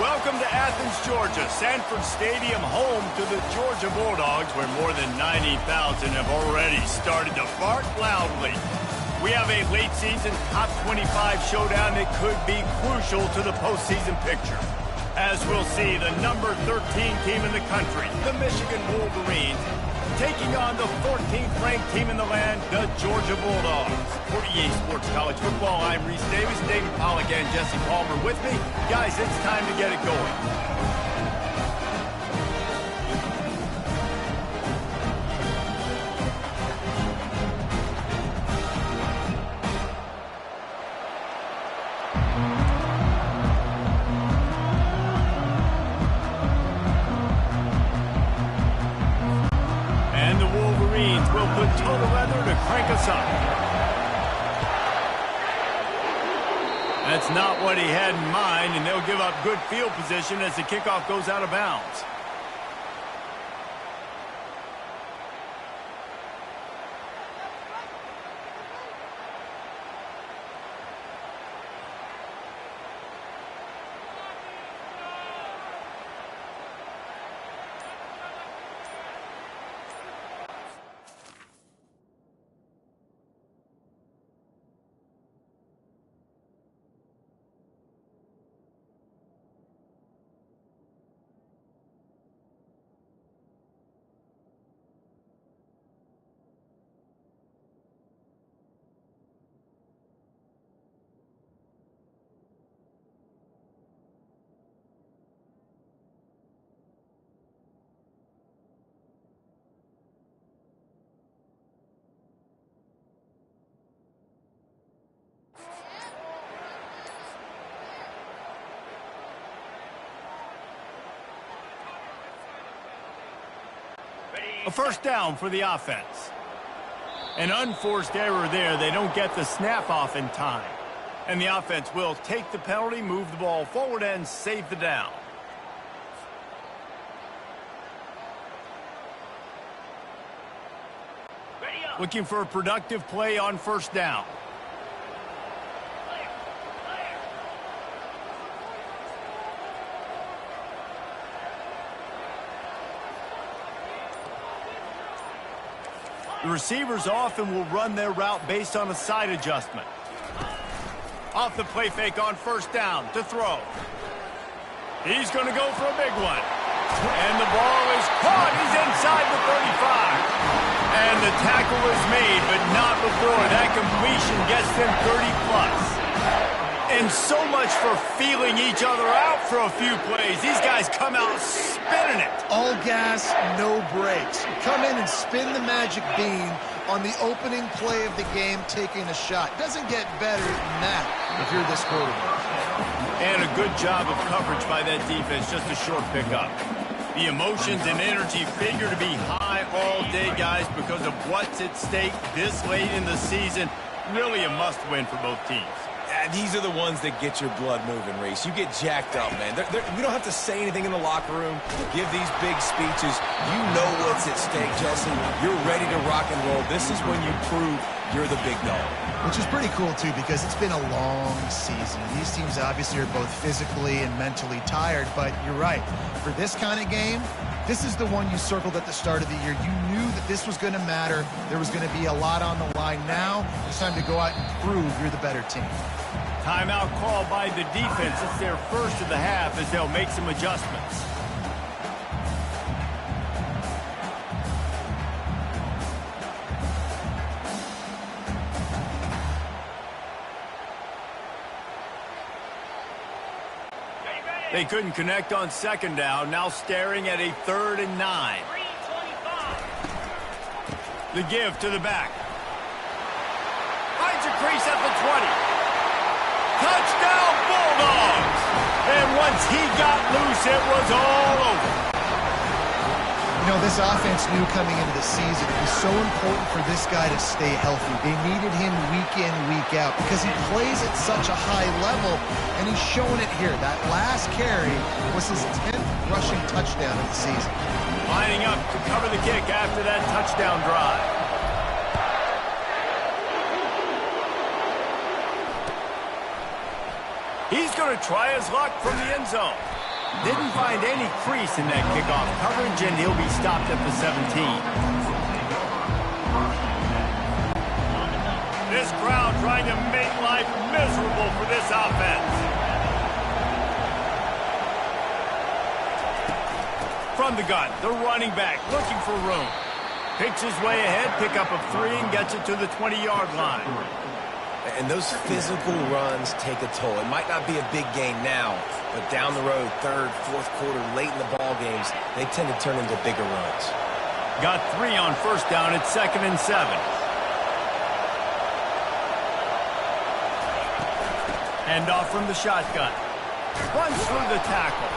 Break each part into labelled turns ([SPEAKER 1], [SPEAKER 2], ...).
[SPEAKER 1] Welcome to Athens, Georgia, Sanford Stadium, home to the Georgia Bulldogs, where more than 90,000 have already started to bark loudly. We have a late-season top 25 showdown that could be crucial to the postseason picture. As we'll see, the number 13 team in the country, the Michigan Wolverines, taking on the 14th ranked team in the land, the Georgia Bulldogs. For EA Sports College Football, I'm Reese Davis, David Pollack, and Jesse Palmer with me. Guys, it's time to get it going. Will put total weather to crank us up. That's not what he had in mind, and they'll give up good field position as the kickoff goes out of bounds. A first down for the offense. An unforced error there. They don't get the snap off in time. And the offense will take the penalty, move the ball forward, and save the down. Looking for a productive play on first down. The receivers often will run their route based on a side adjustment. Off the play fake on first down to throw. He's going to go for a big one. And the ball is caught. He's inside the 35. And the tackle is made, but not before that completion gets them 30+. And so much for feeling each other out for a few plays. These guys come out spinning it.
[SPEAKER 2] All gas, no brakes. Come in and spin the magic bean on the opening play of the game, taking a shot. Doesn't get better than that if you're this quarterback.
[SPEAKER 1] And a good job of coverage by that defense, just a short pickup. The emotions and energy figure to be high all day, guys, because of what's at stake this late in the season. Really a must-win for both teams.
[SPEAKER 3] These are the ones that get your blood moving, Reese. You get jacked up, man. We don't have to say anything in the locker room, give these big speeches. You know what's at stake, Jesse. You're ready to rock and roll. This is when you prove you're the big dog.
[SPEAKER 2] Which is pretty cool, too, because it's been a long season. These teams obviously are both physically and mentally tired, but you're right. For this kind of game, this is the one you circled at the start of the year. You knew that this was going to matter. There was going to be a lot on the line. Now it's time to go out and prove you're the better team.
[SPEAKER 1] Timeout called by the defense. It's their first of the half as they'll make some adjustments. They couldn't connect on second down. Now staring at a 3rd and 9. The give to the back. Finds a crease at the 20. Touchdown, Bulldogs! And once he got loose, it was all over.
[SPEAKER 2] You know, this offense knew coming into the season it was so important for this guy to stay healthy. They needed him week in, week out because he plays at such a high level, and he's showing it here. That last carry was his 10th rushing touchdown of the season.
[SPEAKER 1] Lining up to cover the kick after that touchdown drive. He's going to try his luck from the end zone. Didn't find any crease in that kickoff coverage, and he'll be stopped at the 17. This crowd trying to make life miserable for this offense. From the gun, the running back looking for room. Picks his way ahead, pick up of 3, and gets it to the 20-yard line.
[SPEAKER 3] And those physical runs take a toll. It might not be a big gain now, but down the road, third, fourth quarter, late in the ball games, they tend to turn into bigger runs.
[SPEAKER 1] Got 3 on first down at 2nd and 7. Hand off from the shotgun. Runs through the tackle.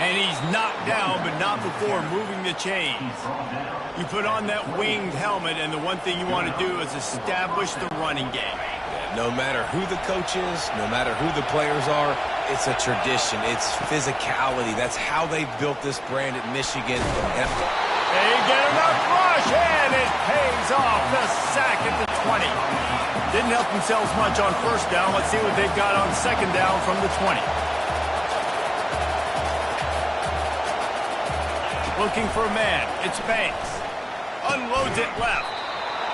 [SPEAKER 1] And he's knocked down, but not before moving the chains. You put on that winged helmet, and the one thing you want to do is establish the running game.
[SPEAKER 3] No matter who the coach is, no matter who the players are, it's a tradition. It's physicality. That's how they've built this brand at Michigan.
[SPEAKER 1] They get enough rush, and it pays off. The sack at the 20. Didn't help themselves much on first down. Let's see what they've got on second down from the 20. Looking for a man. It's Banks. Unloads it left.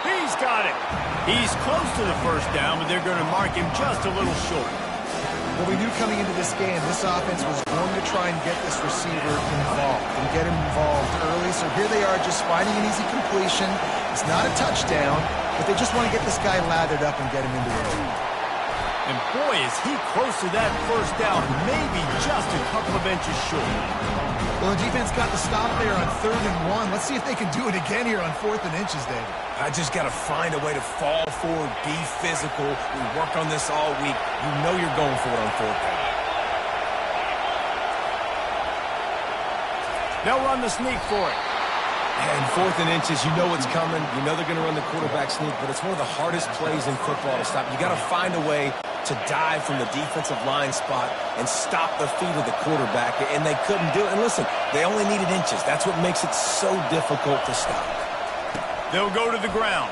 [SPEAKER 1] He's got it. He's close to the first down, but they're going to mark him just a little short.
[SPEAKER 2] Well, we knew coming into this game, this offense was going to try and get this receiver involved and get him involved early. So here they are just finding an easy completion. It's not a touchdown, but they just want to get this guy lathered up and get him into it.
[SPEAKER 1] And boy, is he close to that first down, maybe just a couple of inches short.
[SPEAKER 2] Well, the defense got the stop there on 3rd and 1. Let's see if they can do it again here on 4th and inches, David.
[SPEAKER 3] I just got to find a way to fall forward, be physical. We work on this all week. You know you're going for it on 4th down.
[SPEAKER 1] They'll run the sneak for it.
[SPEAKER 3] And 4th and inches, you know what's coming. You know they're going to run the quarterback sneak, but it's one of the hardest plays in football to stop. You got to find a way to dive from the defensive line spot and stop the feet of the quarterback, and they couldn't do it. And listen, they only needed inches. That's what makes it so difficult to stop.
[SPEAKER 1] They'll go to the ground.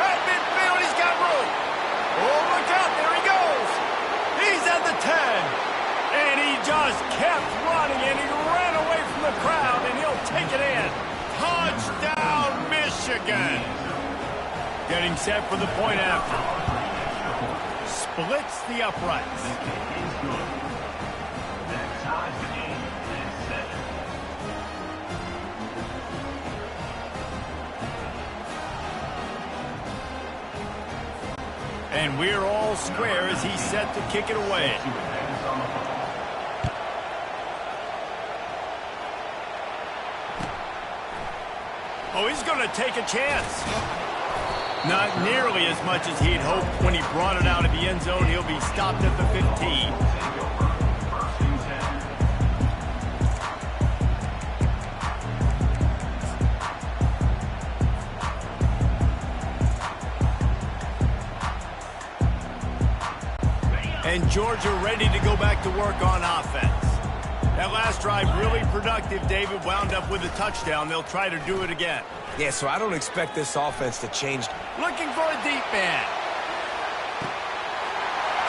[SPEAKER 1] At midfield, he's got room. Oh, look out, there he goes. He's at the 10. And he just kept running, and he ran away from the crowd, and he'll take it in. Touchdown, Michigan. Getting set for the point after. Splits the uprights. And we're all square as he's set to kick it away. Oh, he's going to take a chance. Not nearly as much as he'd hoped when he brought it out of the end zone. He'll be stopped at the 15. And Georgia ready to go back to work on offense. That last drive really productive. David wound up with a touchdown. They'll try to do it again.
[SPEAKER 3] Yeah, so I don't expect this offense to change.
[SPEAKER 1] Looking for a deep man.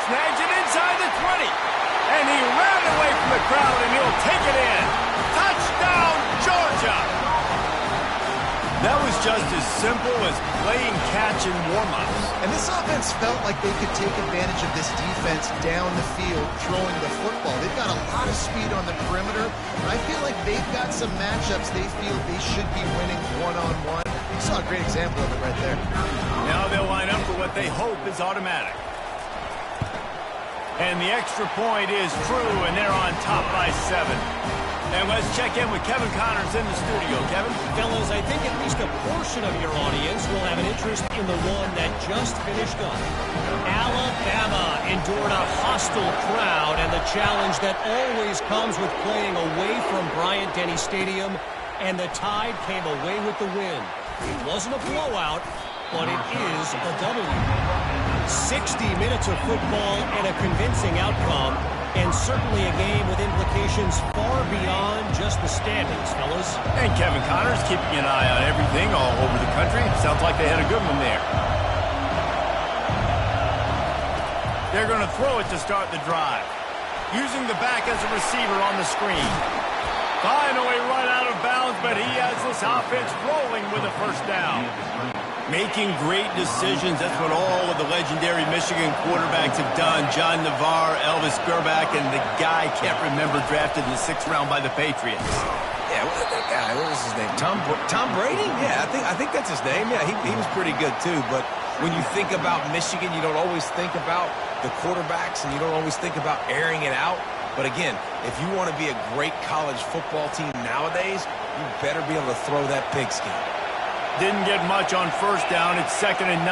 [SPEAKER 1] Snags it inside the 20. And he ran away from the crowd, and he'll take it in. Touchdown, Georgia! That was just as simple as playing catch in warm-ups.
[SPEAKER 2] And this offense felt like they could take advantage of this defense down the field, throwing the football. They've got a lot of speed on the perimeter, and I feel like they've got some matchups they feel they should be winning one-on-one. You saw a great example of it right there.
[SPEAKER 1] Now they'll line up for what they hope is automatic. And the extra point is true, and they're on top by 7. And let's check in with Kevin Connors in the studio. Kevin?
[SPEAKER 4] Fellas, I think at least a portion of your audience will have an interest in the one that just finished up. Alabama endured a hostile crowd and the challenge that always comes with playing away from Bryant-Denny Stadium, and the Tide came away with the win. It wasn't a blowout, but it is a W. 60 minutes of football and a convincing outcome, and certainly a game with implications far beyond just the standings, fellas.
[SPEAKER 1] And Kevin Connors keeping an eye on everything all over the country. Sounds like they had a good one there. They're going to throw it to start the drive. Using the back as a receiver on the screen. Finally run out of bounds, but he has this offense rolling with a first down. Making great decisions. That's what all of the legendary Michigan quarterbacks have done. John Navarre, Elvis Grbac, and the guy I can't remember drafted in the 6th round by the Patriots.
[SPEAKER 3] Yeah, that guy, what was his name? Tom Brady? Yeah, I think that's his name. Yeah, he was pretty good too. But when you think about Michigan, you don't always think about the quarterbacks, and you don't always think about airing it out. But again, if you want to be a great college football team nowadays, you better be able to throw that pigskin.
[SPEAKER 1] Didn't get much on first down. It's 2nd and 9.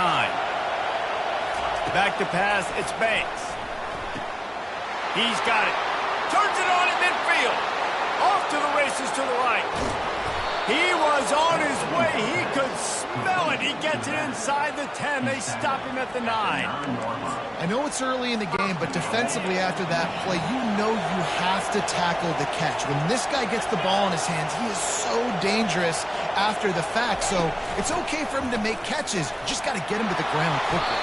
[SPEAKER 1] Back to pass. It's Banks. He's got it. Turns it on in midfield. Off to the races to the right. He was on his way. He could smell it. He gets it inside the 10. They stop him at the 9.
[SPEAKER 2] I know it's early in the game, but defensively after that play, you know you have to tackle the catch. When this guy gets the ball in his hands, he is so dangerous after the fact. So it's okay for him to make catches. Just got to get him to the ground quickly.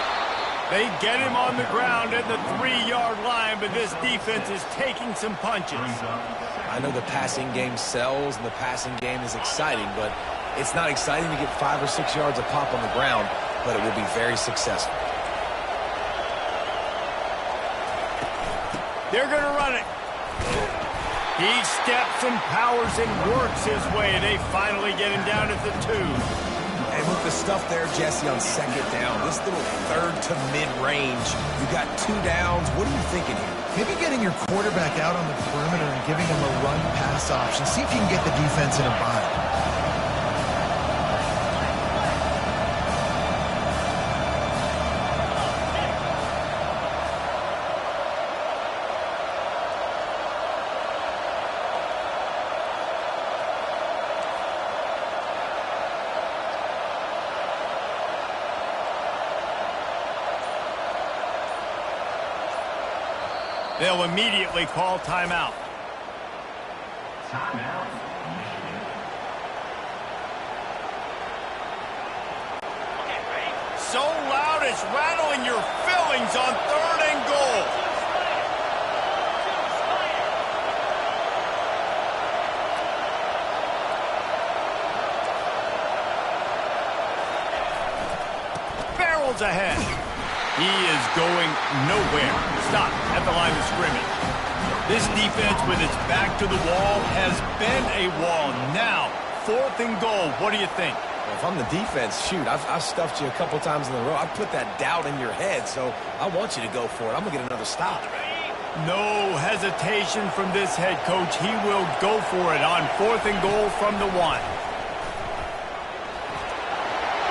[SPEAKER 1] They get him on the ground at the 3-yard line, but this defense is taking some punches.
[SPEAKER 3] I know the passing game sells and the passing game is exciting, but it's not exciting to get 5 or 6 yards a pop on the ground, but it will be very successful.
[SPEAKER 1] They're going to run it. He steps and powers and works his way. They finally get him down at the 2.
[SPEAKER 3] And with the stuff there, Jesse, on 2nd down, this little 3rd to mid-range, you got 2 downs. What are you thinking here?
[SPEAKER 2] Maybe getting your quarterback out on the perimeter and giving him a run-pass option. See if you can get the defense in a bind.
[SPEAKER 1] They'll immediately call timeout. So loud it's rattling your fillings on 3rd and goal. Barrels ahead. He is going nowhere. Stop at the line of scrimmage. This defense with its back to the wall has been a wall. Now, 4th and goal. What do you think?
[SPEAKER 3] Well, if I'm the defense, shoot, I've stuffed you a couple times in a row. I've put that doubt in your head, so I want you to go for it. I'm going to get another stop.
[SPEAKER 1] No hesitation from this head coach. He will go for it on 4th and goal from the 1.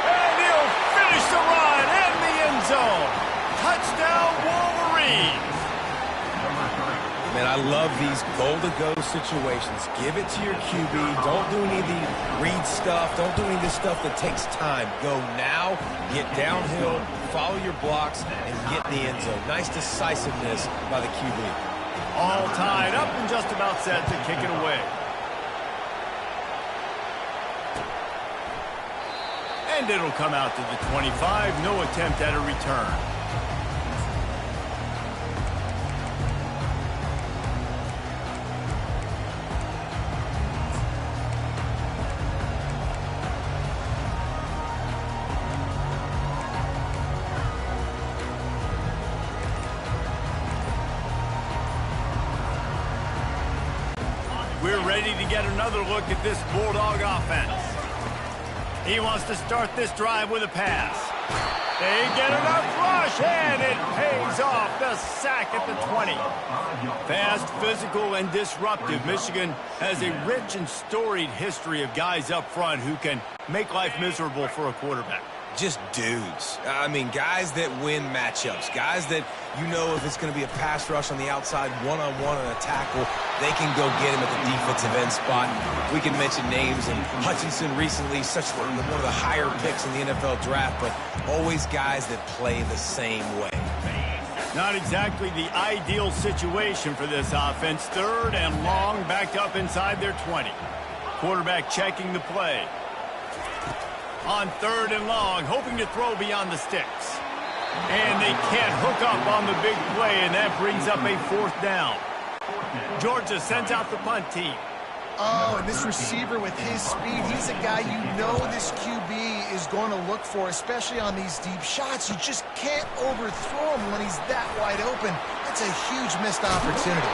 [SPEAKER 1] And he'll finish the run in the end zone. Touchdown, Wolverines.
[SPEAKER 3] Man, I love these goal-to-go situations. Give it to your QB. Don't do any of the read stuff. Don't do any of this stuff that takes time. Go now, get downhill, follow your blocks, and get in the end zone. Nice decisiveness by the QB.
[SPEAKER 1] All tied up and just about set to kick it away. And it'll come out to the 25. No attempt at a return. We're ready to get another look at this Bulldog offense. He wants to start this drive with a pass. They get enough rush, and it pays off. The sack at the 20. Fast, physical, and disruptive. Michigan has a rich and storied history of guys up front who can make life miserable for a quarterback.
[SPEAKER 3] Just dudes. I mean, guys that win matchups. Guys that, you know, if it's going to be a pass rush on the outside, one-on-one on a tackle, they can go get him at the defensive end spot. We can mention names, and Hutchinson recently, one of the higher picks in the NFL draft, but always guys that play the same way.
[SPEAKER 1] Not exactly the ideal situation for this offense. 3rd and long, backed up inside their 20. Quarterback checking the play. On 3rd and long, hoping to throw beyond the sticks. And they can't hook up on the big play, and that brings up a 4th down. Georgia sends out the punt team.
[SPEAKER 2] Oh, and this receiver with his speed, he's a guy you know this QB is going to look for, especially on these deep shots. You just can't overthrow him when he's that wide open. That's a huge missed opportunity.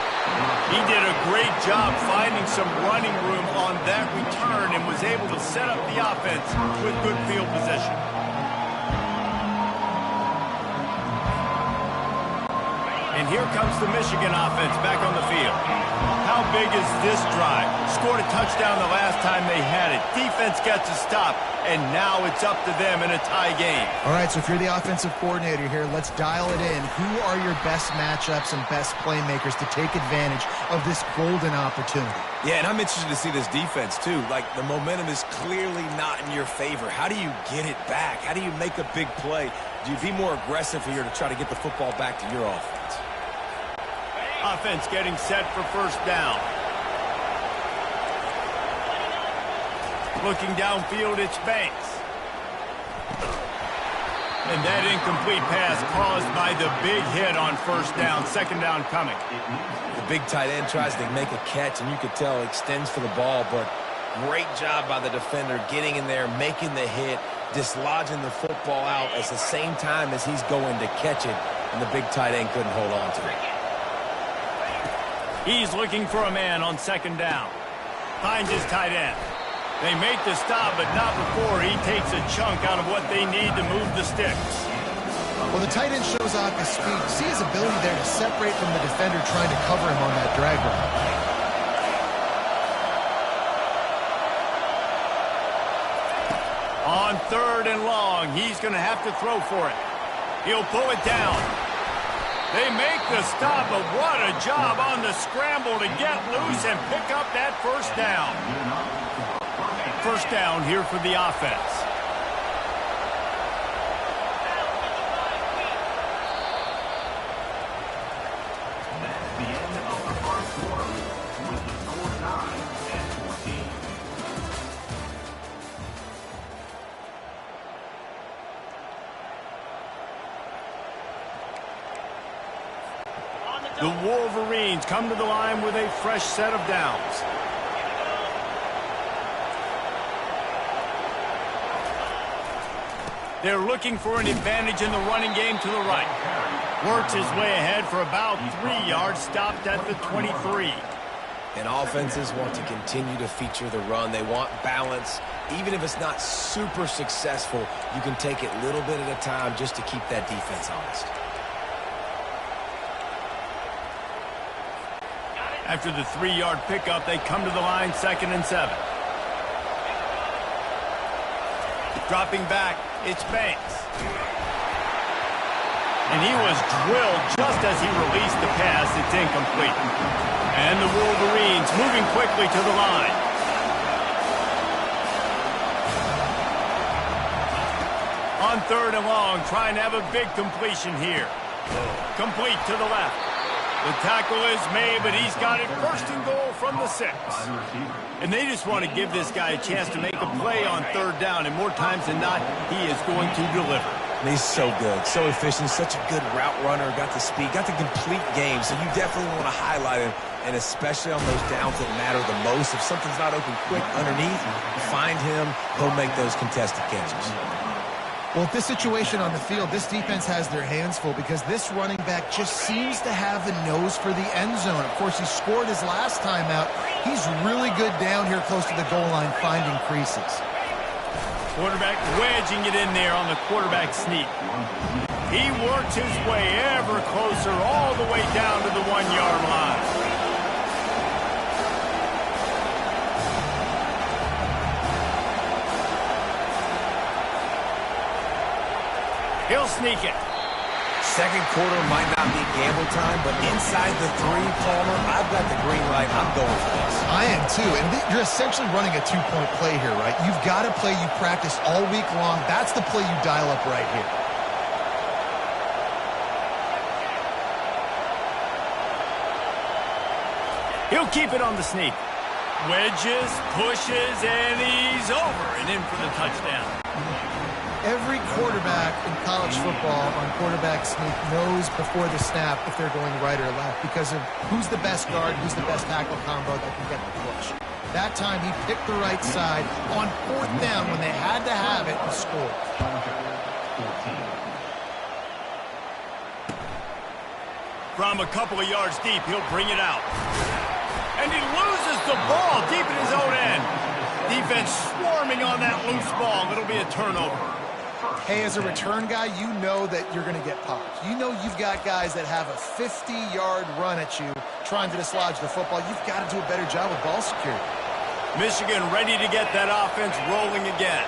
[SPEAKER 1] He did a great job finding some running room on that return and was able to set up the offense with good field position. And here comes the Michigan offense back on the field. How big is this drive? Scored a touchdown the last time they had it. Defense gets a stop, and now it's up to them in a tie game.
[SPEAKER 2] All right, so if you're the offensive coordinator here, let's dial it in. Who are your best matchups and best playmakers to take advantage of this golden opportunity?
[SPEAKER 3] Yeah, and I'm interested to see this defense, too. Like, the momentum is clearly not in your favor. How do you get it back? How do you make a big play? Do you be more aggressive here to try to get the football back to your offense?
[SPEAKER 1] Offense getting set for first down. Looking downfield, it's Banks. And that incomplete pass caused by the big hit on first down. Second down coming.
[SPEAKER 3] The big tight end tries to make a catch, and you could tell extends for the ball, but great job by the defender getting in there, making the hit, dislodging the football out at the same time as he's going to catch it, and the big tight end couldn't hold on to it.
[SPEAKER 1] He's looking for a man on second down. Finds his tight end. They make the stop, but not before he takes a chunk out of what they need to move the sticks.
[SPEAKER 2] Well, the tight end shows off his speed. See his ability there to separate from the defender trying to cover him on that drag
[SPEAKER 1] On
[SPEAKER 2] route.
[SPEAKER 1] third and long, he's going to have to throw for it. He'll pull it down. They make the stop, but what a job on the scramble to get loose and pick up that first down. First down here for the offense. The Wolverines come to the line with a fresh set of downs. They're looking for an advantage in the running game to the right. Works his way ahead for about 3 yards, stopped at the 23.
[SPEAKER 3] And offenses want to continue to feature the run. They want balance. Even if it's not super successful, you can take it little bit at a time just to keep that defense honest.
[SPEAKER 1] After the 3-yard pickup, they come to the line 2nd and 7. Dropping back, it's Banks. And he was drilled just as he released the pass. It's incomplete. And the Wolverines moving quickly to the line. On third and long, trying to have a big completion here. Complete to the left. The tackle is made, but he's got it first and goal from the 6. And they just want to give this guy a chance to make a play on third down, and more times than not, he is going to deliver.
[SPEAKER 3] And he's so good, so efficient, such a good route runner, got the speed, got the complete game, so you definitely want to highlight him, and especially on those downs that matter the most. If something's not open quick underneath, find him, he'll make those contested catches.
[SPEAKER 2] Well, at this situation on the field, this defense has their hands full because this running back just seems to have the nose for the end zone. Of course, he scored his last time out. He's really good down here close to the goal line, finding creases.
[SPEAKER 1] Quarterback wedging it in there on the quarterback sneak. He works his way ever closer all the way down to the 1-yard line. He'll sneak it.
[SPEAKER 3] Second quarter might not be gamble time, but inside the 3, Palmer, I've got the green light. I'm going for this.
[SPEAKER 2] I am too, and you're essentially running a 2-point play here, right? You've got a play you practiced all week long. That's the play you dial up right here.
[SPEAKER 1] He'll keep it on the sneak. Wedges, pushes, and he's over and in for the touchdown.
[SPEAKER 2] Every quarterback in college football on quarterback sneak knows before the snap if they're going right or left because of who's the best guard, who's the best tackle combo that can get the push. That time he picked the right side on 4th down when they had to have it and scored.
[SPEAKER 1] From a couple of yards deep, he'll bring it out. And he loses the ball deep in his own end. Defense swarming on that loose ball. It'll be a turnover.
[SPEAKER 2] Hey, as a return guy, you know that you're going to get popped. You know you've got guys that have a 50-yard run at you trying to dislodge the football. You've got to do a better job with ball security.
[SPEAKER 1] Michigan ready to get that offense rolling again.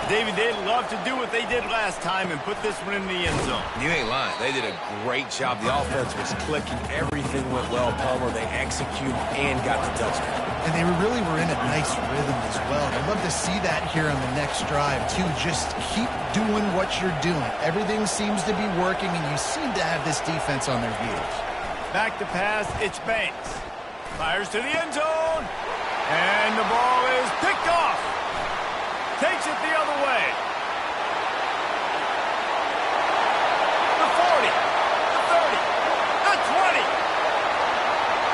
[SPEAKER 1] David, they'd love to do what they did last time and put this one in the end zone.
[SPEAKER 3] You ain't lying. They did a great job. The offense was clicking. Everything went well. Palmer, they executed and got the touchdown.
[SPEAKER 2] And they really were in a nice rhythm as well. I'd love to see that here on the next drive, too. Just keep doing what you're doing. Everything seems to be working, and you seem to have this defense on their heels.
[SPEAKER 1] Back to pass, it's Banks. Fires to the end zone. And the ball is picked off. Takes it the other way. The 40, the 30, the 20.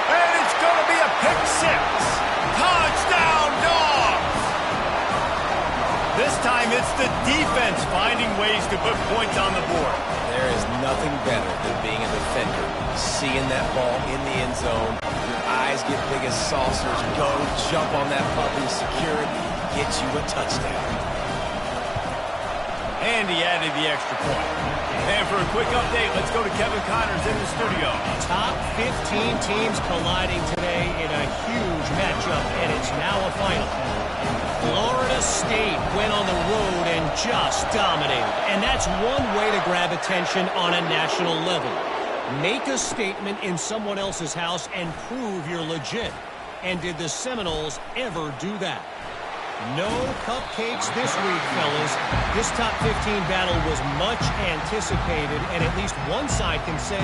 [SPEAKER 1] And it's going to be a pick six. Touchdown, Dogs! This time it's the defense finding ways to put points on the board.
[SPEAKER 3] There is nothing better than being a defender. Seeing that ball in the end zone. Your eyes get big as saucers. Go, jump on that puppy, secure it. Get you a touchdown.
[SPEAKER 1] And he added the extra point. And for a quick update, let's go to Kevin Connors in the studio.
[SPEAKER 4] Top 15 teams colliding today in a huge matchup, and it's now a final. Florida State went on the road and just dominated. And that's one way to grab attention on a national level. Make a statement in someone else's house and prove you're legit. And did the Seminoles ever do that? No cupcakes this week, fellas. This top 15 battle was much anticipated, and at least one side can say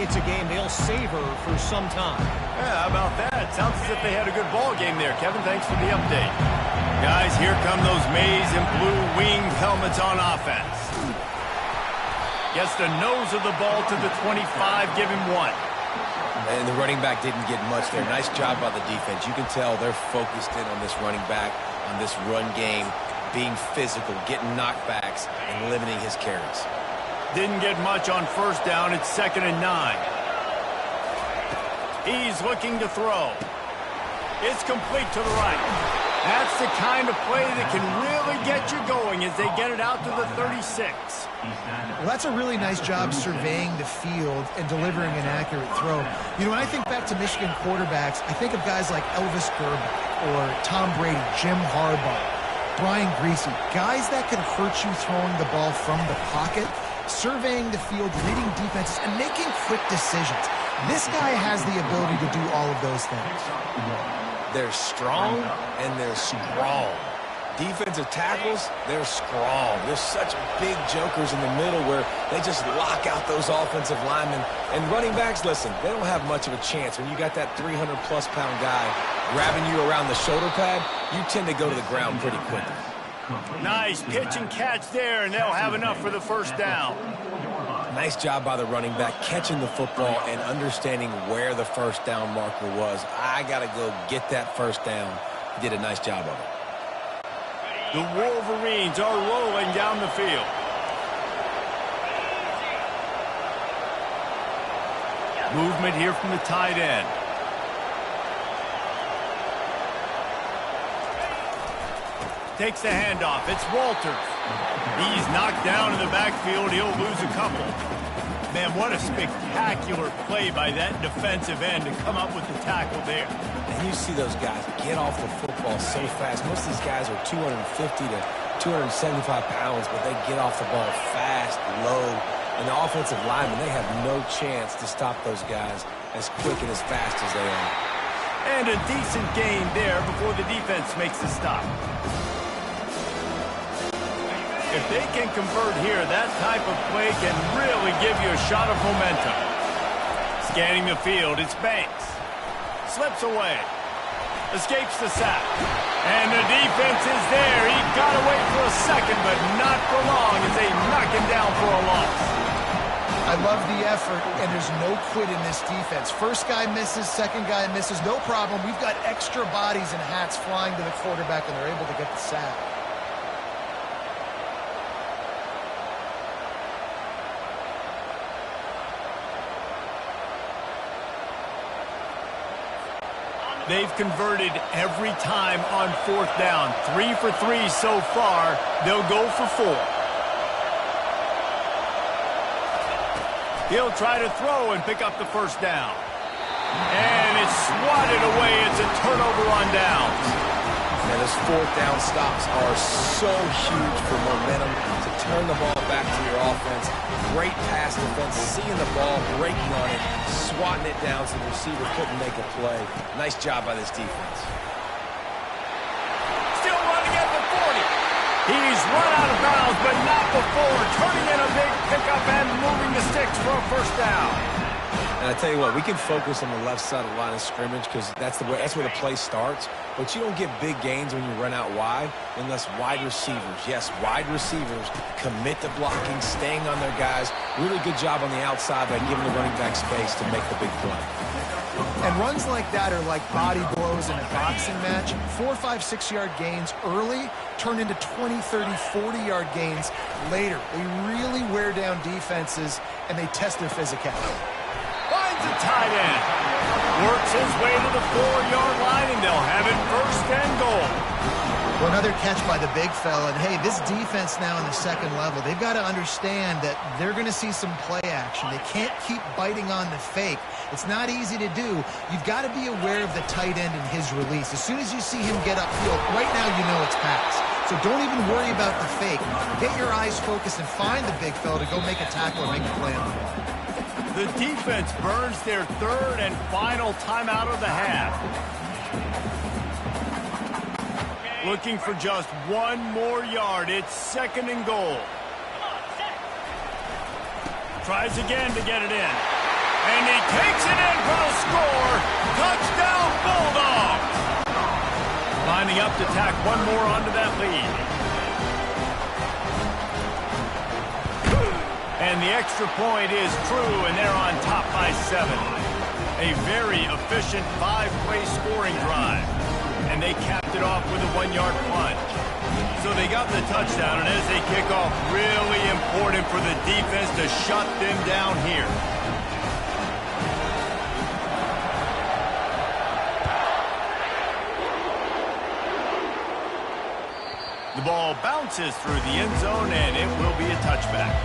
[SPEAKER 4] it's a game they'll savor for some time.
[SPEAKER 1] Yeah, how about that? Sounds as if they had a good ball game there. Kevin, thanks for the update. Guys, here come those maize and blue winged helmets on offense. Gets the nose of the ball to the 25, give him one.
[SPEAKER 3] And the running back didn't get much there. Nice job by the defense. You can tell they're focused in on this running back, on this run game, being physical, getting knockbacks, and limiting his carries.
[SPEAKER 1] Didn't get much on first down. It's 2nd and 9. He's looking to throw. It's complete to the right. That's the kind of play that can really get you going as they get it out to the 36.
[SPEAKER 2] Well, that's a really nice job surveying the field and delivering an accurate throw. You know, when I think back to Michigan quarterbacks, I think of guys like Elvis Gerber or Tom Brady, Jim Harbaugh, Brian Griese, guys that can hurt you throwing the ball from the pocket, surveying the field, reading defenses, and making quick decisions. This guy has the ability to do all of those things.
[SPEAKER 3] They're strong and they're strong. Defensive tackles, they're strong. There's such big jokers in the middle where they just lock out those offensive linemen. And running backs, listen, they don't have much of a chance. When you got that 300-plus pound guy grabbing you around the shoulder pad, you tend to go to the ground pretty quickly.
[SPEAKER 1] Nice pitch and catch there, and they'll have enough for the first down.
[SPEAKER 3] Nice job by the running back catching the football and understanding where the first down marker was. I got to go get that first down. He did a nice job of it.
[SPEAKER 1] The Wolverines are rolling down the field. Movement here from the tight end. Takes the handoff. It's Walters. He's knocked down in the backfield. He'll lose a couple. Man, what a spectacular play by that defensive end to come up with the tackle there.
[SPEAKER 3] And you see those guys get off the football so fast. Most of these guys are 250 to 275 pounds, but they get off the ball fast, low. And the offensive linemen, they have no chance to stop those guys as quick and as fast as they are.
[SPEAKER 1] And a decent gain there before the defense makes the stop. If they can convert here, that type of play can really give you a shot of momentum. Scanning the field, it's Banks. Slips away. escapes the sack. And the defense is there. He got away for a second, but not for long as they knock him down for a loss.
[SPEAKER 2] I love the effort, and there's no quit in this defense. First guy misses, second guy misses, no problem. We've got extra bodies and hats flying to the quarterback, and they're able to get the sack.
[SPEAKER 1] They've converted every time on fourth down. 3 for 3 so far. They'll go for 4. He'll try to throw and pick up the first down. And it's swatted away. It's a turnover on downs.
[SPEAKER 3] And those fourth down stops are so huge for momentum to turn the ball back to your offense. Great pass defense, seeing the ball, breaking on it, swatting it down so the receiver couldn't make a play. Nice job by this defense.
[SPEAKER 1] Still running at the 40. He's run out of bounds, but not before turning in a big pickup and moving the sticks for a first down.
[SPEAKER 3] And I tell you what, we can focus on the left side of the line of scrimmage because that's where the play starts. But you don't get big gains when you run out wide unless wide receivers, yes, wide receivers, commit to blocking, staying on their guys. Really good job on the outside by giving the running back space to make the big play.
[SPEAKER 2] And runs like that are like body blows in a boxing match. 4, 5, 6-yard gains early turn into 20, 30, 40-yard gains later. They really wear down defenses, and they test their physicality.
[SPEAKER 1] Finds a tight end. Works his way to the 4-yard line, and they'll have it first and goal.
[SPEAKER 2] Well, another catch by the big fella. And, hey, this defense now in the second level, they've got to understand that they're going to see some play action. They can't keep biting on the fake. It's not easy to do. You've got to be aware of the tight end and his release. As soon as you see him get upfield, right now you know it's pass. So don't even worry about the fake. Get your eyes focused and find the big fella to go make a tackle or make a play on the ball.
[SPEAKER 1] The defense burns their third and final timeout of the half. Looking for just one more yard. It's second and goal. Tries again to get it in. And he takes it in for the score. Touchdown, Bulldogs! Lining up to tack one more onto that lead. And the extra point is true, and they're on top by 7. A very efficient 5-play scoring drive. And they capped it off with a 1-yard plunge. So they got the touchdown, and as they kick off, really important for the defense to shut them down here. The ball bounces through the end zone, and it will be a touchback.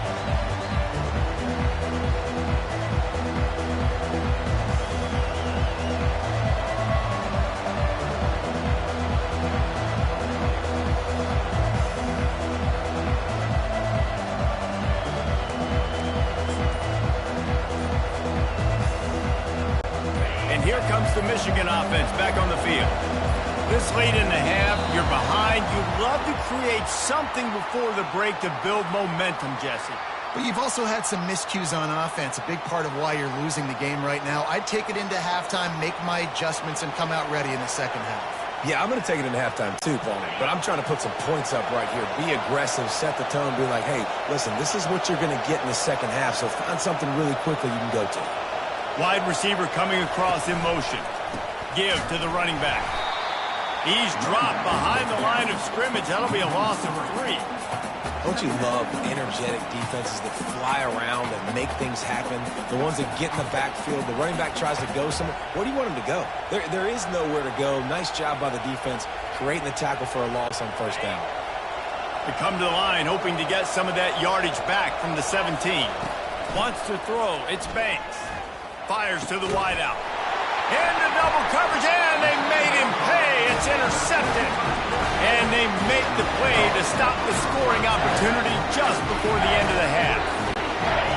[SPEAKER 1] And here comes the Michigan offense back on the field. This late in the half, you're behind. You'd love to create something before the break to build momentum, Jesse.
[SPEAKER 2] But you've also had some miscues on offense, a big part of why you're losing the game right now. I'd take it into halftime, make my adjustments, and come out ready in the second half.
[SPEAKER 3] Yeah, I'm going to take it into halftime too, Paul. But I'm trying to put some points up right here. Be aggressive, set the tone, be like, hey, listen, this is what you're going to get in the second half, so find something really quickly you can go to.
[SPEAKER 1] Wide receiver coming across in motion. Give to the running back. He's dropped behind the line of scrimmage. That'll be a loss of 3.
[SPEAKER 3] Don't you love energetic defenses that fly around and make things happen? The ones that get in the backfield. The running back tries to go somewhere. Where do you want him to go? There is nowhere to go. Nice job by the defense creating the tackle for a loss on first down.
[SPEAKER 1] They come to the line hoping to get some of that yardage back from the 17. Wants to throw. It's Banks. Fires to the wideout. Into double coverage, and they made him pay. It's intercepted. And they make the play to stop the scoring opportunity just before the end of the half.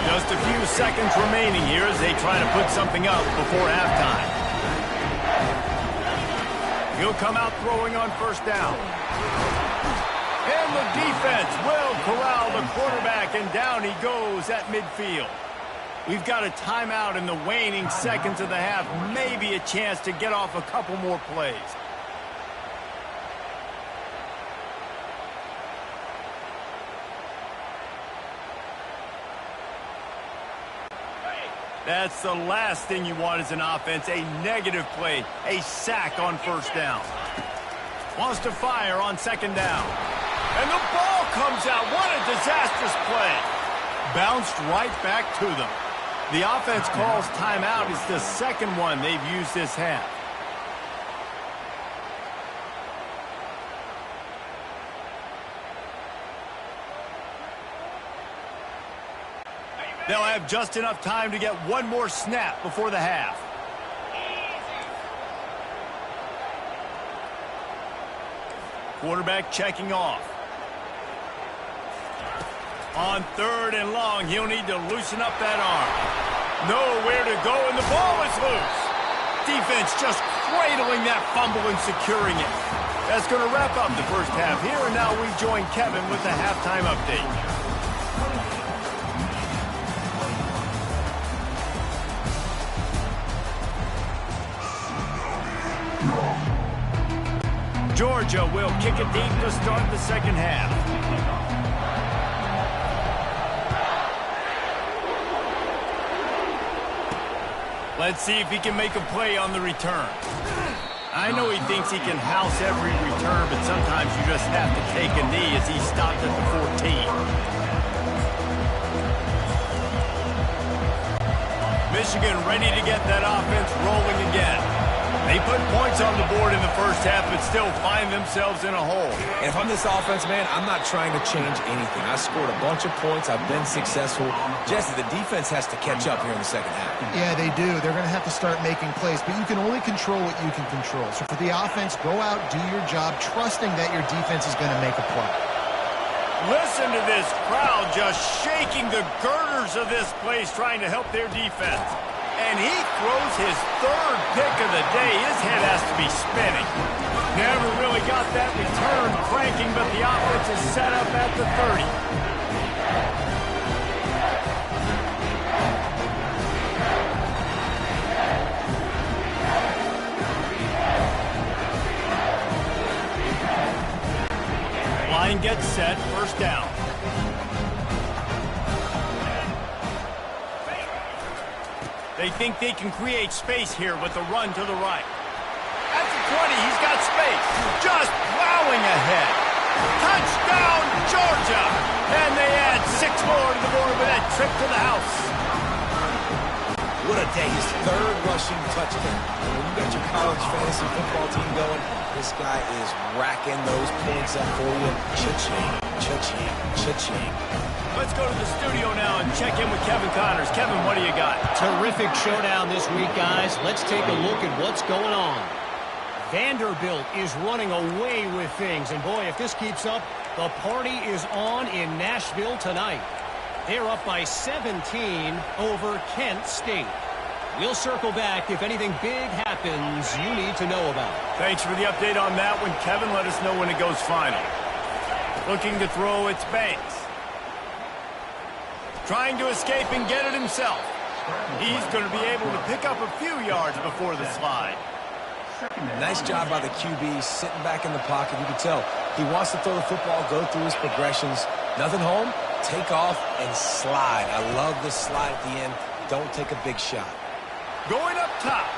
[SPEAKER 1] Just a few seconds remaining here as they try to put something up before halftime. He'll come out throwing on first down. And the defense will corral the quarterback, and down he goes at midfield. We've got a timeout in the waning seconds of the half. Maybe a chance to get off a couple more plays. That's the last thing you want as an offense, a negative play, a sack on first down. Wants to fire on second down. And the ball comes out. What a disastrous play. Bounced right back to them. The offense calls timeout. It's the second one they've used this half. They'll have just enough time to get one more snap before the half. Quarterback checking off. On third and long, he'll need to loosen up that arm. Nowhere to go, and the ball is loose. Defense just cradling that fumble and securing it. That's going to wrap up the first half here, and now we join Kevin with the halftime update. Georgia will kick it deep to start the second half. Let's see if he can make a play on the return. I know he thinks he can house every return, but sometimes you just have to take a knee as he stopped at the 14. Michigan ready to get that offense rolling again. They put points on the board in the first half, but still find themselves in a hole.
[SPEAKER 3] And if I'm this offense, man, I'm not trying to change anything. I scored a bunch of points. I've been successful. Jesse, the defense has to catch up here in the second half.
[SPEAKER 2] Yeah, they do. They're going to have to start making plays, but you can only control what you can control. So for the offense, go out, do your job, trusting that your defense is going to make a play.
[SPEAKER 1] Listen to this crowd just shaking the girders of this place, trying to help their defense. And he throws his third pick of the day. His head has to be spinning. Never really got that return cranking, but the offense is set up at the 30. Line gets set, first down. They think they can create space here with the run to the right. At the 20, he's got space. Just plowing ahead. Touchdown, Georgia! And they add 6 more to the board with that trip to the house.
[SPEAKER 3] What a day. His third rushing touchdown. When you got your college fantasy football team going, this guy is racking those points up for you. Cha-ching, cha-ching, cha-ching.
[SPEAKER 1] Let's go to the studio now and check in with Kevin Connors. Kevin, what do you got?
[SPEAKER 4] Terrific showdown this week, guys. Let's take a look at what's going on. Vanderbilt is running away with things. And, boy, if this keeps up, the party is on in Nashville tonight. They're up by 17 over Kent State. We'll circle back if anything big happens you need to know about.
[SPEAKER 1] Thanks for the update on that one, Kevin. Let us know when it goes final. Looking to throw, it's Banks. Trying to escape and get it himself. He's going to be able to pick up a few yards before the slide.
[SPEAKER 3] Nice job by the QB, sitting back in the pocket. You can tell he wants to throw the football, go through his progressions. Nothing home, take off and slide. I love the slide at the end. Don't take a big shot.
[SPEAKER 1] Going up top.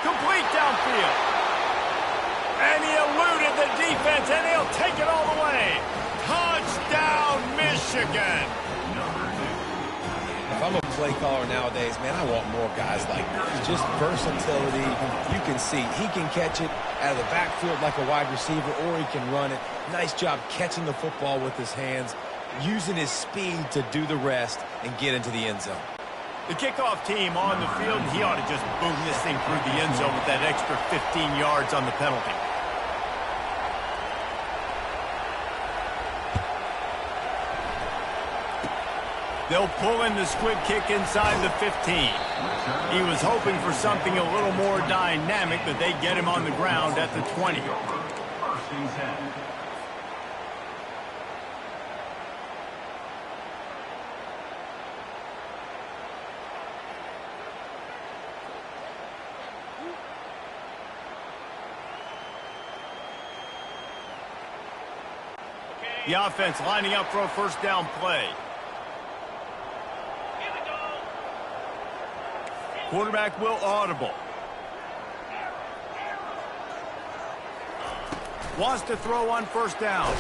[SPEAKER 1] Complete downfield. And he eluded the defense, and he'll take it all the way. Touchdown, Michigan.
[SPEAKER 3] If I'm a play caller nowadays, man, I want more guys like this. Just versatility. You can see he can catch it out of the backfield like a wide receiver, or he can run it. Nice job catching the football with his hands, using his speed to do the rest and get into the end zone.
[SPEAKER 1] The kickoff team on the field, and he ought to just boom this thing through the end zone with that extra 15 yards on the penalty. They'll pull in the squib kick inside the 15. He was hoping for something a little more dynamic, but they get him on the ground at the 20. The offense lining up for a first down play. Quarterback will audible. Wants to throw on first down.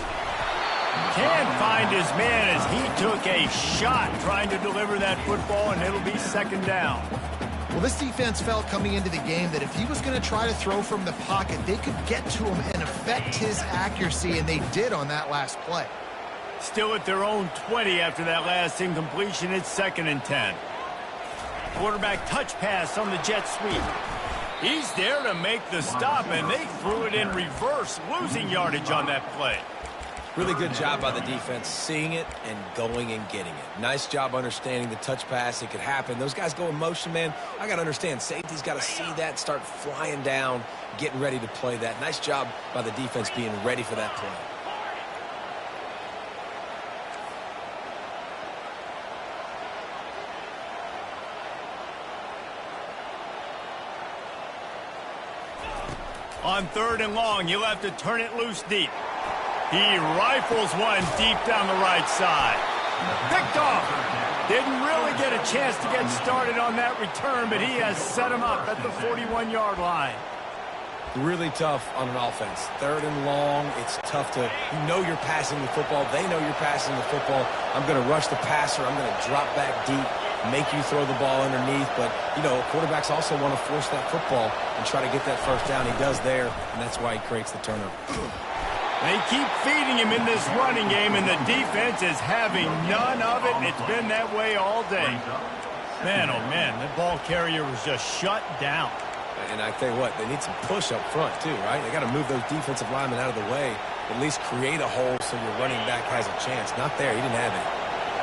[SPEAKER 1] Can't find his man as he took a shot trying to deliver that football, and it'll be second down.
[SPEAKER 2] Well, this defense felt coming into the game that if he was going to try to throw from the pocket, they could get to him and affect his accuracy, and they did on that last play.
[SPEAKER 1] Still at their own 20 after that last incompletion. It's 2nd and 10. Quarterback touch pass on the jet sweep. He's there to make the stop, and they threw it in reverse, losing yardage on that play.
[SPEAKER 3] Really good job by the defense, seeing it and going and getting it. Nice job understanding the touch pass. It could happen. Those guys go in motion, man. I got to understand, safety's got to see that, start flying down, getting ready to play that. Nice job by the defense being ready for that play.
[SPEAKER 1] On 3rd and long, you'll have to turn it loose deep. He rifles one deep down the right side. Picked off. Didn't really get a chance to get started on that return, but he has set him up at the 41-yard line.
[SPEAKER 3] Really tough on an offense. 3rd and long, it's tough to, you know you're passing the football. They know you're passing the football. I'm going to rush the passer. I'm going to drop back deep, make you throw the ball underneath. But, you know, quarterbacks also want to force that football and try to get that first down. He does there, and that's why he creates the turnover.
[SPEAKER 1] They keep feeding him in this running game, and the defense is having none of it. It's been that way all day. Man, oh man, the ball carrier was just shut down.
[SPEAKER 3] And I tell you what, they need some push up front too, right? They got to move those defensive linemen out of the way, at least create a hole so your running back has a chance. Not there. He didn't have any.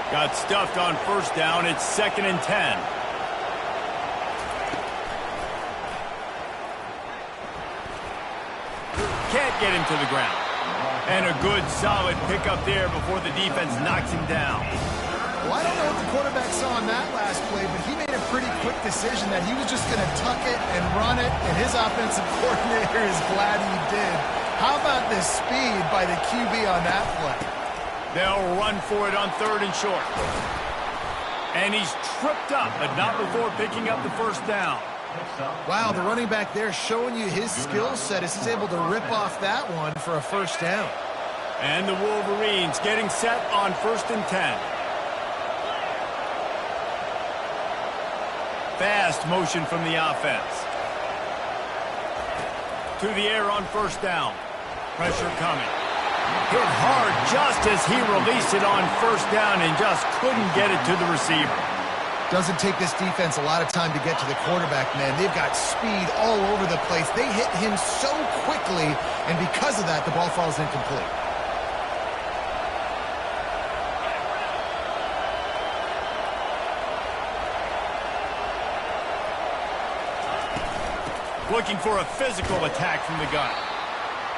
[SPEAKER 1] Got stuffed on first down. It's 2nd and 10. Can't get him to the ground. And a good, solid pickup there before the defense knocks him down.
[SPEAKER 2] Well, I don't know what the quarterback saw on that last play, but he made a pretty quick decision that he was just going to tuck it and run it, and his offensive coordinator is glad he did. How about the speed by the QB on that play?
[SPEAKER 1] They'll run for it on 3rd and short. And he's tripped up, but not before picking up the first down.
[SPEAKER 2] Wow, the running back there showing you his skill set as he's able to rip off that one for a first down.
[SPEAKER 1] And the Wolverines getting set on 1st and 10. Fast motion from the offense. To the air on first down. Pressure coming. Hit hard just as he released it on first down and just couldn't get it to the receiver.
[SPEAKER 2] Doesn't take this defense a lot of time to get to the quarterback, man. They've got speed all over the place. They hit him so quickly, and because of that, the ball falls incomplete.
[SPEAKER 1] Looking for a physical attack from the gun.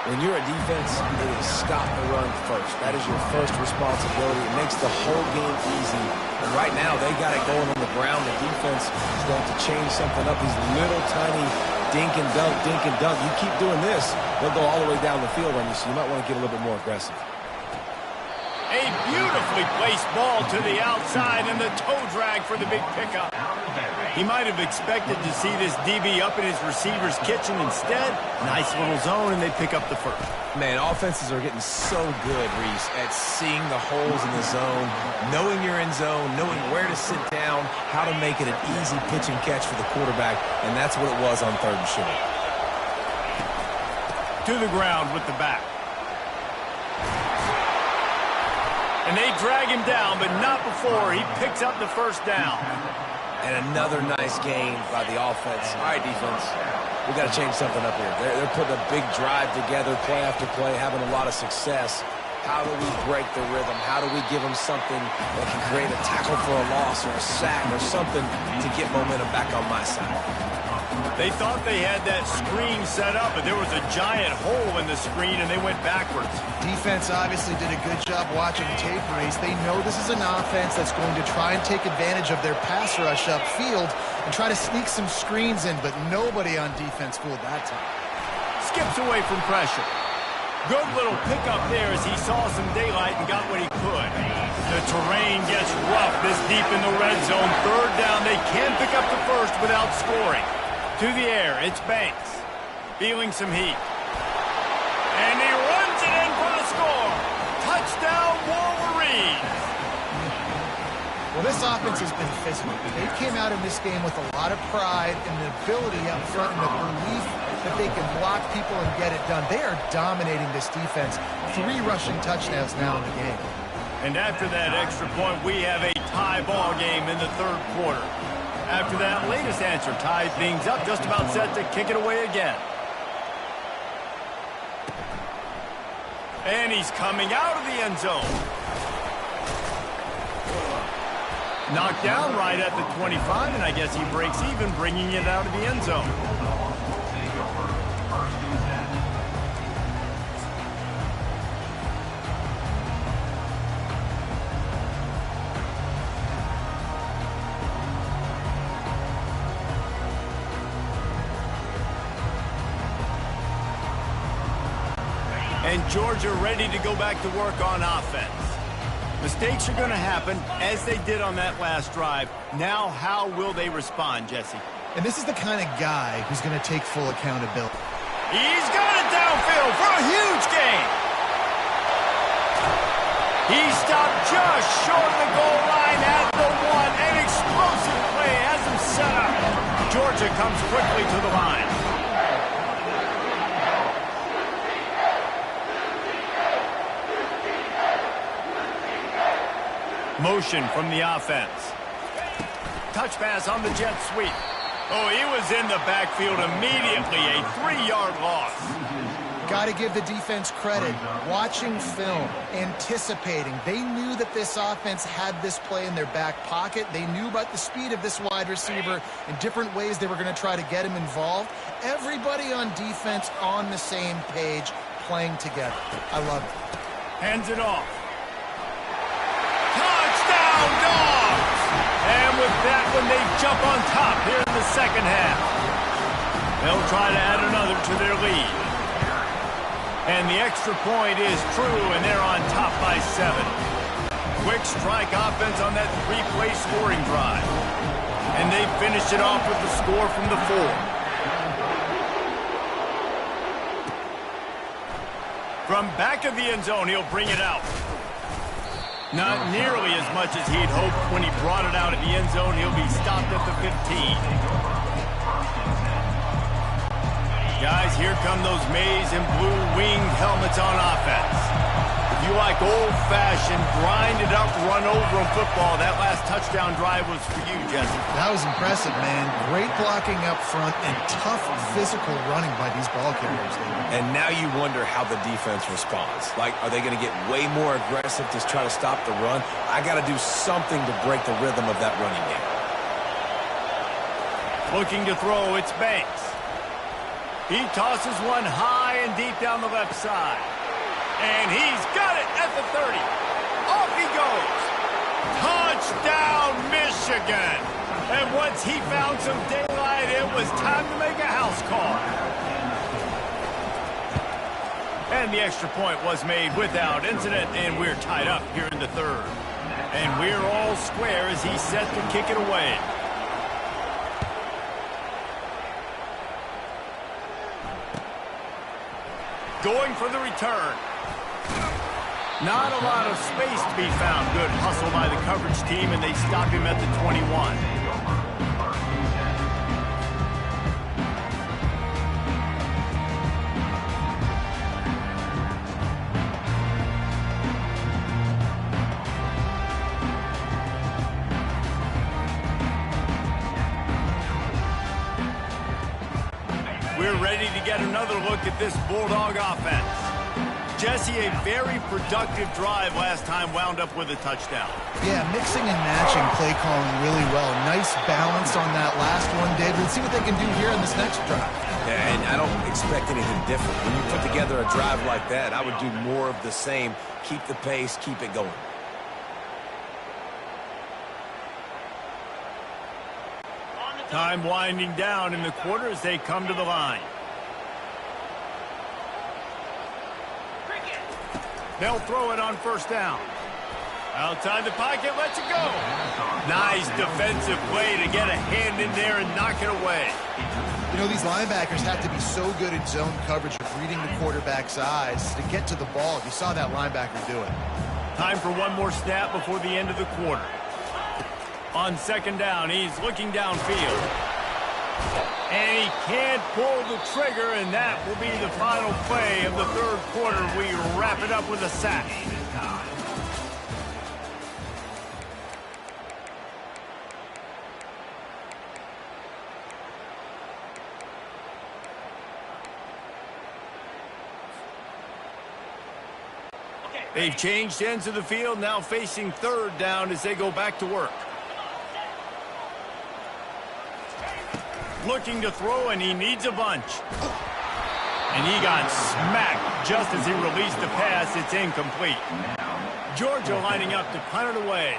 [SPEAKER 3] When you're a defense, it is stop the run first. That is your first responsibility. It makes the whole game easy. And right now, they got it going on the ground. The defense is going to change something up. These little tiny dink and dunk. You keep doing this, they'll go all the way down the field on you, so you might want to get a little bit more aggressive.
[SPEAKER 1] A beautifully placed ball to the outside and the toe drag for the big pickup. He might have expected to see this DB up in his receiver's kitchen. Instead, nice little zone, and they pick up the first.
[SPEAKER 3] Man, offenses are getting so good, Reese, at seeing the holes in the zone, knowing you're in zone, knowing where to sit down, how to make it an easy pitch and catch for the quarterback, and that's what it was on 3rd and short.
[SPEAKER 1] To the ground with the back. And they drag him down, but not before he picks up the first down.
[SPEAKER 3] And another nice gain by the offense. All right, defense, we got to change something up here. They're putting a big drive together, play after play, having a lot of success. How do we break the rhythm? How do we give them something that can create a tackle for a loss or a sack or something to get momentum back on my side?
[SPEAKER 1] They thought they had that screen set up, but there was a giant hole in the screen, and they went backwards.
[SPEAKER 2] Defense obviously did a good job watching tape, Reese. They know this is an offense that's going to try and take advantage of their pass rush upfield and try to sneak some screens in, but nobody on defense fooled that time.
[SPEAKER 1] Skips away from pressure. Good little pickup there as he saw some daylight and got what he could. The terrain gets rough this deep in the red zone. Third down, they can pick up the first without scoring. To the air, it's Banks. Feeling some heat. And he runs it in for the score. Touchdown, Wolverines.
[SPEAKER 2] Well, this offense has been physical. They came out in this game with a lot of pride and the ability up front and the belief that they can block people and get it done. They are dominating this defense. 3 rushing touchdowns now in the game.
[SPEAKER 1] And after that extra point, we have a tie ball game in the third quarter. After that latest answer ties things up, just about set to kick it away again. And he's coming out of the end zone. Knocked down right at the 25, and I guess he breaks even, bringing it out of the end zone. And Georgia ready to go back to work on offense. Mistakes are going to happen, as they did on that last drive. Now, how will they respond, Jesse?
[SPEAKER 2] And this is the kind of guy who's going to take full accountability.
[SPEAKER 1] He's got it downfield for a huge gain. He stopped just short of the goal line at the 1. An explosive play has him set up. Georgia comes quickly to the line. Motion from the offense. Touch pass on the jet sweep. Oh, he was in the backfield immediately. A 3-yard loss.
[SPEAKER 2] Got to give the defense credit. Watching film, anticipating. They knew that this offense had this play in their back pocket. They knew about the speed of this wide receiver and different ways they were going to try to get him involved. Everybody on defense on the same page, playing together. I love it.
[SPEAKER 1] Hands it off. Dogs! And with that one, they jump on top here in the second half. They'll try to add another to their lead. And the extra point is true, and they're on top by 7. Quick strike offense on that 3-play scoring drive. And they finish it off with the score from the 4. From back of the end zone, he'll bring it out. Not nearly as much as he'd hoped when he brought it out at the end zone. He'll be stopped at the 15. Guys, here come those maize and blue winged helmets on offense. If you like old-fashioned, grind-it-up, run-over football, that last touchdown drive was for you, Jesse.
[SPEAKER 2] That was impressive, man. Great blocking up front and tough physical running by these ball carriers, David.
[SPEAKER 3] And now you wonder how the defense responds. Like, are they going to get way more aggressive to try to stop the run? I got to do something to break the rhythm of that running game.
[SPEAKER 1] Looking to throw, it's Banks. He tosses one high and deep down the left side. And he's got it at the 30. Off he goes. Touchdown, Michigan. And once he found some daylight, it was time to make a house call. And the extra point was made without incident, and we're tied up here in the third. And we're all square as he's set to kick it away. Going for the return. Not a lot of space to be found. Good hustle by the coverage team, and they stop him at the 21. We're ready to get another look at this Bulldog offense. Jesse, a very productive drive last time wound up with a touchdown.
[SPEAKER 2] Yeah, mixing and matching play calling really well. Nice balance on that last one, David. Let's see what they can do here on this next drive.
[SPEAKER 3] Yeah, and I don't expect anything different. When you put together a drive like that, I would do more of the same. Keep the pace, keep it going.
[SPEAKER 1] Time winding down in the quarter as they come to the line. They'll throw it on first down. Outside the pocket, lets it go. Nice defensive play to get a hand in there and knock it away.
[SPEAKER 2] You know, these linebackers have to be so good in zone coverage of reading the quarterback's eyes to get to the ball. You saw that linebacker do it.
[SPEAKER 1] Time for one more snap before the end of the quarter. On second down, he's looking downfield. And he can't pull the trigger, and that will be the final play of the third quarter. We wrap it up with a sack. They've changed ends of the field, now facing third down as they go back to work. Looking to throw, and he needs a bunch. And he got smacked just as he released the pass. It's incomplete. Georgia lining up to punt it away.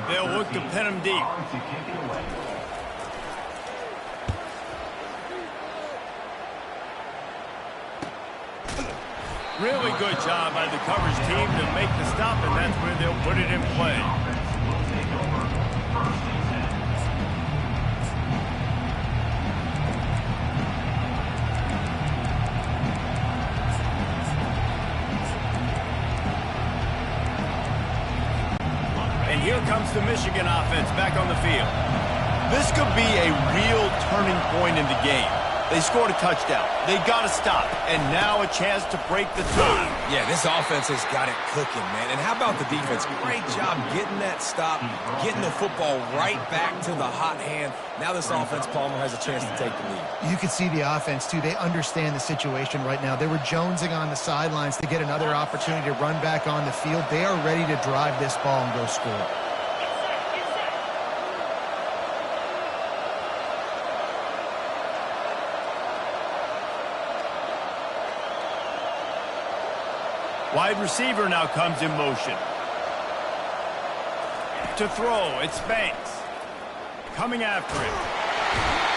[SPEAKER 1] They'll look to pin him deep. Really good job by the coverage team to make the stop, and that's where they'll put it in play. And here comes the Michigan offense back on the field. This could be a real turning point in the game. They scored a touchdown. They got to stop. And now a chance to break the tie.
[SPEAKER 3] Yeah, this offense has got it cooking, man. And how about the defense? Great job getting that stop, getting the football right back to the hot hand. Now this offense, Palmer, has a chance to take the lead.
[SPEAKER 2] You can see the offense, too. They understand the situation right now. They were jonesing on the sidelines to get another opportunity to run back on the field. They are ready to drive this ball and go score.
[SPEAKER 1] Wide receiver now comes in motion. To throw, it's Banks. Coming after him.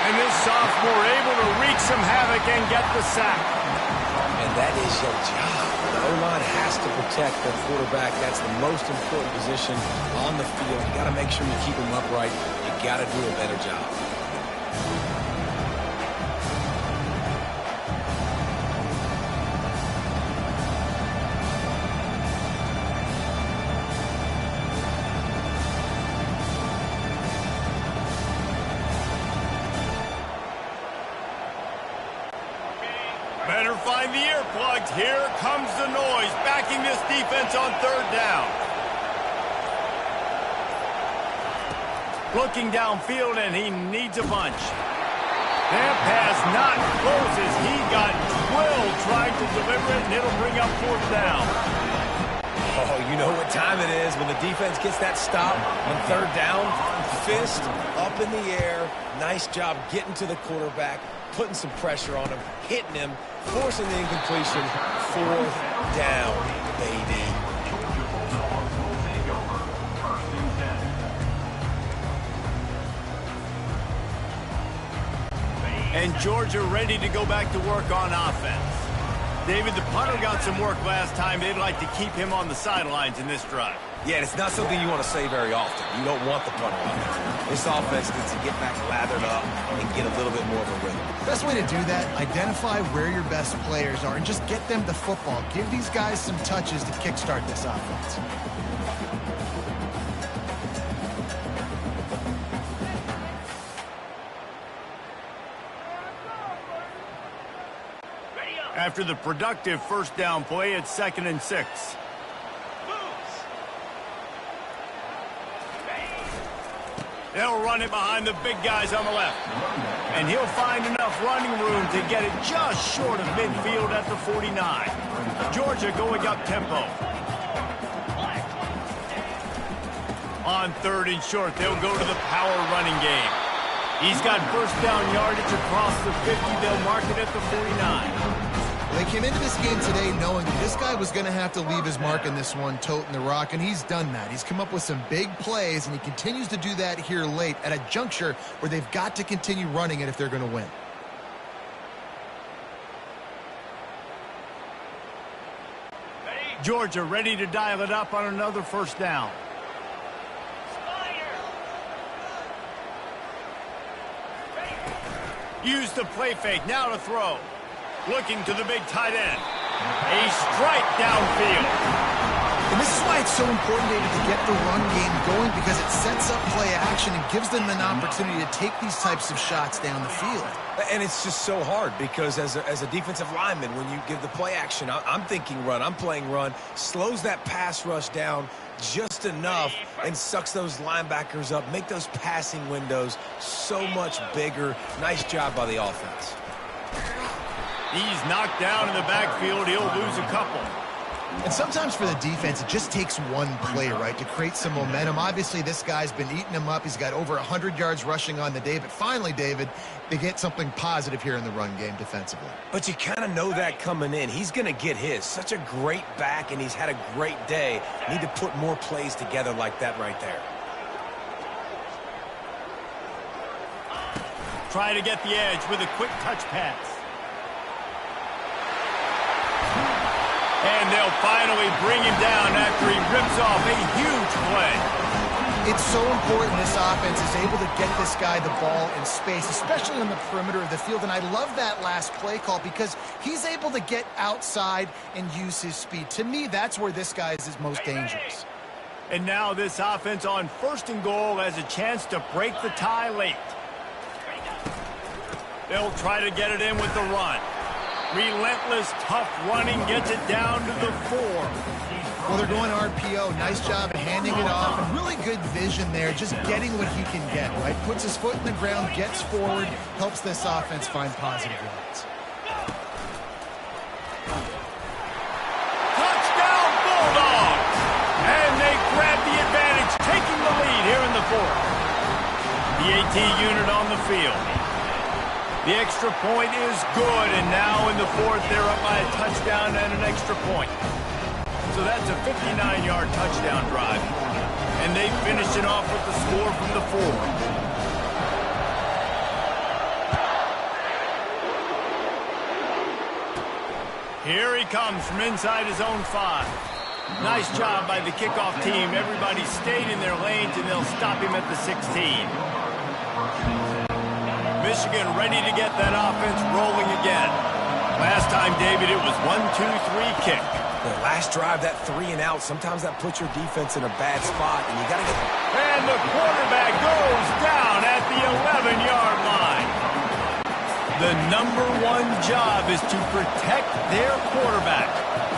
[SPEAKER 1] And this sophomore able to wreak some havoc and get the sack.
[SPEAKER 3] And that is your job. The O-line has to protect their quarterback. That's the most important position on the field. You got to make sure you keep him upright. You got to do a better job.
[SPEAKER 1] Better find the earplugs. Here comes the noise, backing this defense on third down. Looking downfield, and he needs a bunch. That pass not close as he got drilled trying to deliver it, and it'll bring up fourth down.
[SPEAKER 3] Oh, you know what time it is when the defense gets that stop on third down. Fist up in the air. Nice job getting to the quarterback, putting some pressure on him, hitting him, forcing the incompletion. Fourth down, baby.
[SPEAKER 1] And Georgia ready to go back to work on offense. David, the punter got some work last time. They'd like to keep him on the sidelines in this drive.
[SPEAKER 3] Yeah, and it's not something you want to say very often. You don't want the punter on there. This offense needs to get back lathered up and get a little bit more of a rhythm.
[SPEAKER 2] Best way to do that, identify where your best players are and just get them the football. Give these guys some touches to kickstart this offense.
[SPEAKER 1] After the productive first down play, it's 2nd and 6. They'll run it behind the big guys on the left. And he'll find enough running room to get it just short of midfield at the 49. Georgia going up tempo. On 3rd and short, they'll go to the power running game. He's got first down yardage across the 50. They'll mark it at the 49.
[SPEAKER 2] They came into this game today knowing that this guy was going to have to leave his mark in this one, toting the rock, and he's done that. He's come up with some big plays, and he continues to do that here late at a juncture where they've got to continue running it if they're going to win.
[SPEAKER 1] Georgia ready to dial it up on another first down. Use the play fake, now to throw. Looking to the big tight end. A strike downfield.
[SPEAKER 2] And this is why it's so important, David, to get the run game going, because it sets up play action and gives them an opportunity to take these types of shots down the field.
[SPEAKER 3] And it's just so hard because as a defensive lineman, when you give the play action, I'm thinking run, I'm playing run, slows that pass rush down just enough and sucks those linebackers up, make those passing windows so much bigger. Nice job by the offense.
[SPEAKER 1] He's knocked down in the backfield. He'll lose a couple.
[SPEAKER 2] And sometimes for the defense, it just takes one play, right, to create some momentum. Obviously, this guy's been eating him up. He's got over 100 yards rushing on the day. But finally, David, they get something positive here in the run game defensively.
[SPEAKER 3] But you kind of know that coming in. He's going to get his. Such a great back, and he's had a great day. Need to put more plays together like that right there.
[SPEAKER 1] Try to get the edge with a quick touch pass. And they'll finally bring him down after he rips off a huge play.
[SPEAKER 2] It's so important this offense is able to get this guy the ball in space, especially on the perimeter of the field. And I love that last play call because he's able to get outside and use his speed. To me, that's where this guy is his most dangerous.
[SPEAKER 1] And now this offense on 1st and goal has a chance to break the tie late. They'll try to get it in with the run. Relentless, tough running gets it down to the 4.
[SPEAKER 2] Well, they're going RPO. Nice job at handing it off. And really good vision there, just getting what he can get, right? Puts his foot in the ground, gets forward, helps this offense find positive yards.
[SPEAKER 1] Touchdown, Bulldogs! And they grab the advantage, taking the lead here in the 4th. The AT unit on the field. The extra point is good, and now in the 4th, they're up by a touchdown and an extra point. So that's a 59-yard touchdown drive. And they finish it off with the score from the 4. Here he comes from inside his own 5. Nice job by the kickoff team. Everybody stayed in their lanes, and they'll stop him at the 16. Michigan ready to get that offense rolling again. Last time, David, it was 1-2-3 kick.
[SPEAKER 3] The last drive, that 3 and out, sometimes that puts your defense in a bad spot, and you got to get...
[SPEAKER 1] And the quarterback goes down at the 11-yard line. The number 1 job is to protect their quarterback,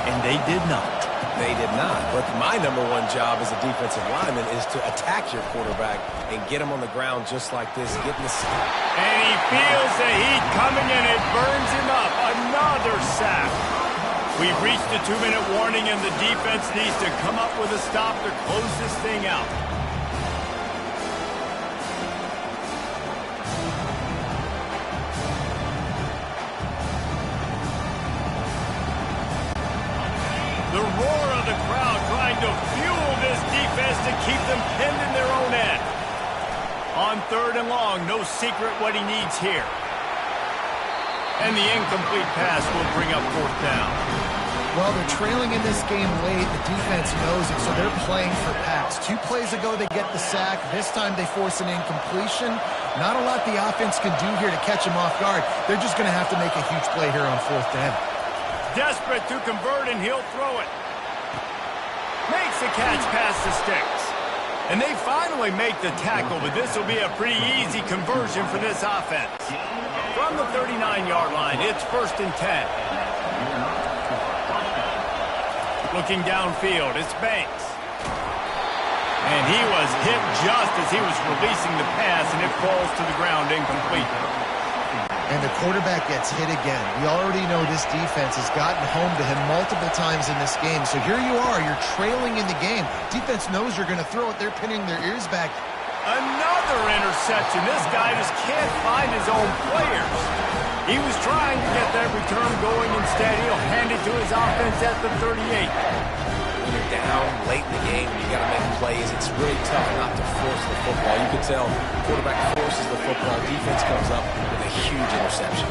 [SPEAKER 1] and they did not.
[SPEAKER 3] They did not. But my number 1 job as a defensive lineman is to attack your quarterback and get him on the ground just like this, getting the sack.
[SPEAKER 1] And he feels the heat coming and it burns him up. Another sack. We've reached the 2-minute warning and the defense needs to come up with a stop to close this thing out. The roar of the crowd trying to fuel this defense to keep them pinned in their own end. On 3rd and long, no secret what he needs here. And the incomplete pass will bring up 4th down.
[SPEAKER 2] Well, they're trailing in this game late. The defense knows it, so they're playing for pass. 2 plays ago, they get the sack. This time, they force an incompletion. Not a lot the offense can do here to catch him off guard. They're just going to have to make a huge play here on 4th down.
[SPEAKER 1] Desperate to convert, and he'll throw it. Makes the catch past the sticks. And they finally make the tackle, but this will be a pretty easy conversion for this offense. From the 39-yard line, it's 1st and 10. Looking downfield, it's Banks. And he was hit just as he was releasing the pass, and it falls to the ground incomplete.
[SPEAKER 2] And the quarterback gets hit again. We already know this defense has gotten home to him multiple times in this game. So here you are, you're trailing in the game. Defense knows you're going to throw it. They're pinning their ears back.
[SPEAKER 1] Another interception. This guy just can't find his own players. He was trying to get that return going. Instead, he'll hand it to his offense at the 38.
[SPEAKER 3] When you're down late in the game, you got to make plays. It's really tough not to force the football. You can tell the quarterback forces the football. Defense comes up with a huge interception.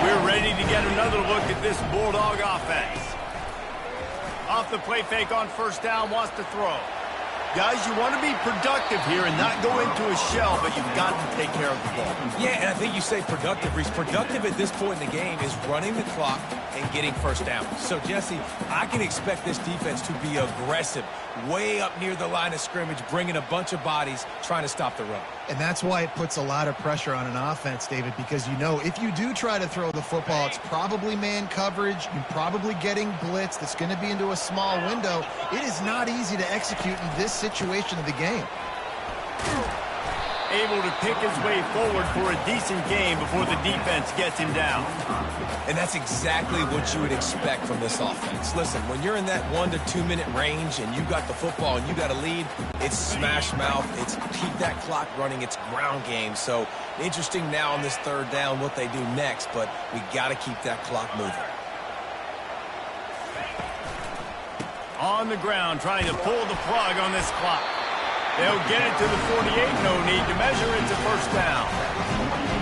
[SPEAKER 1] We're ready to get another look at this Bulldog offense. Off the play fake on 1st down, wants to throw. Guys, you want to be productive here and not go into a shell, but you've got to take care of the ball.
[SPEAKER 3] Yeah, and I think you say productive, Reese. Productive at this point in the game is running the clock and getting first down. So, Jesse, I can expect this defense to be aggressive, way up near the line of scrimmage, bringing a bunch of bodies, trying to stop the run.
[SPEAKER 2] And that's why it puts a lot of pressure on an offense, David, because you know if you do try to throw the football, it's probably man coverage. You're probably getting blitz that's going to be into a small window. It is not easy to execute in this situation of the game.
[SPEAKER 1] Able to pick his way forward for a decent game before the defense gets him down.
[SPEAKER 3] And that's exactly what you would expect from this offense. Listen, when you're in that 1 to 2 minute range and you got the football and you got a lead, it's smash mouth, it's keep that clock running, it's ground game. So interesting now on this third down what they do next, but we got to keep that clock moving.
[SPEAKER 1] On the ground, trying to pull the plug on this clock. They'll get it to the 48, no need to measure. It's a first down.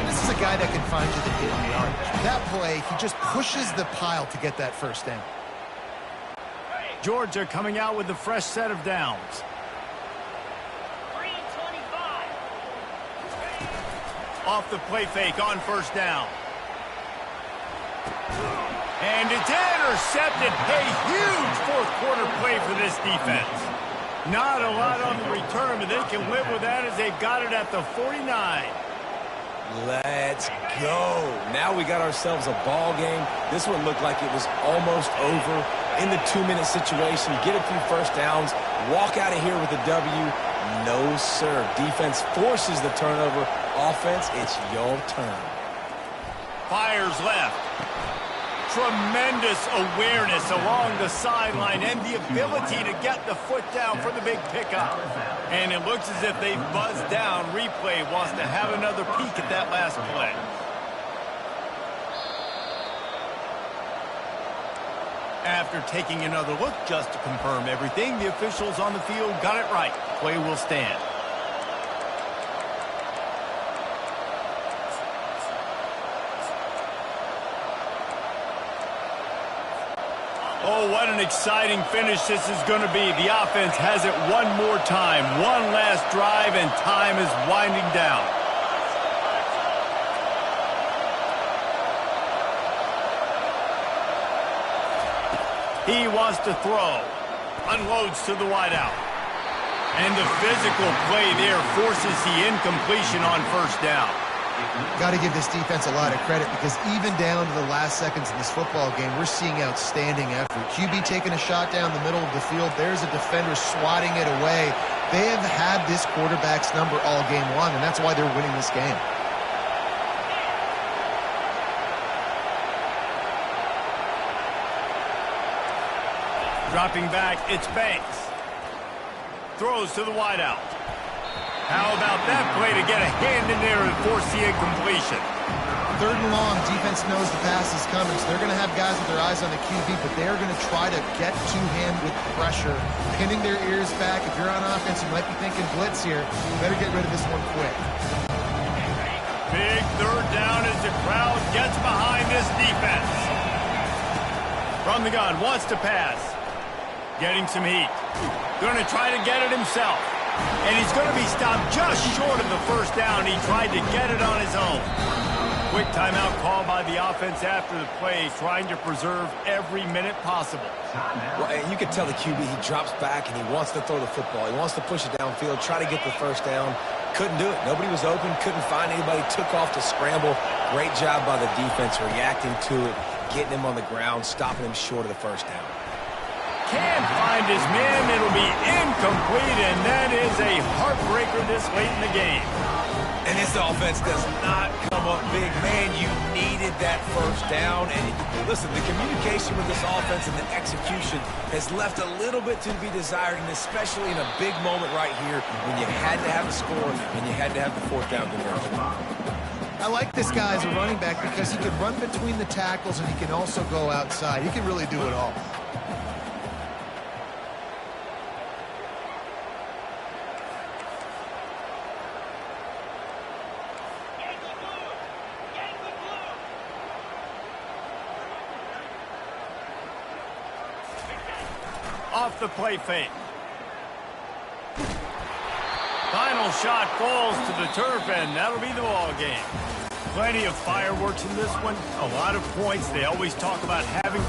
[SPEAKER 2] This is a guy that can find you the hidden yardage. That play, he just pushes the pile to get that first down.
[SPEAKER 1] Georgia coming out with a fresh set of downs.
[SPEAKER 5] 3-25.
[SPEAKER 1] Off the play fake on first down. And it's intercepted. A huge fourth quarter play for this defense. Not a lot on the return, but they can live with that as they've got it at the 49.
[SPEAKER 3] Let's go. Now we got ourselves a ball game. This one looked like it was almost over in the 2-minute situation. Get a few first downs, walk out of here with a W. No, sir. Defense forces the turnover. Offense, it's your turn.
[SPEAKER 1] Fires left. Tremendous awareness along the sideline and the ability to get the foot down for the big pickup. And it looks as if they've buzzed down. Replay wants to have another peek at that last play. After taking another look just to confirm everything, the officials on the field got it right. Play will stand. Oh, what an exciting finish this is going to be. The offense has it one more time. One last drive, and time is winding down. He wants to throw. Unloads to the wideout. And the physical play there forces the incompletion on first down.
[SPEAKER 2] Got to give this defense a lot of credit because even down to the last seconds of this football game, we're seeing outstanding effort. QB taking a shot down the middle of the field. There's a defender swatting it away. They have had this quarterback's number all game long, and that's why they're winning this game.
[SPEAKER 1] Dropping back, it's Banks. Throws to the wideout. How about that play to get a hand in there and force the incompletion?
[SPEAKER 2] Third and long, defense knows the pass is coming, so they're going to have guys with their eyes on the QB, but they're going to try to get to him with pressure, pinning their ears back. If you're on offense, you might be thinking blitz here. You better get rid of this one quick.
[SPEAKER 1] Big third down as the crowd gets behind this defense. From the gun, wants to pass. Getting some heat. Going to try to get it himself. And he's going to be stopped just short of the first down. He tried to get it on his own. Quick timeout called by the offense after the play, trying to preserve every minute possible.
[SPEAKER 3] Well, and you can tell the QB, he drops back and he wants to throw the football. He wants to push it downfield, try to get the first down. Couldn't do it. Nobody was open, couldn't find anybody, took off to scramble. Great job by the defense reacting to it, getting him on the ground, stopping him short of the first down.
[SPEAKER 1] Can't find his man. It'll be incomplete, and that is a heartbreaker this late in the game.
[SPEAKER 3] And this offense does not come up big. Man, you needed that first down. And listen, the communication with this offense and the execution has left a little bit to be desired, and especially in a big moment right here when you had to have a score and you had to have the fourth down conversion.
[SPEAKER 2] I like this guy as a running back because he can run between the tackles and he can also go outside. He can really do it all.
[SPEAKER 1] Off the play fake. final shot falls to the turf, and that'll be the ball game. Plenty of fireworks in this one. A lot of points. They always talk about having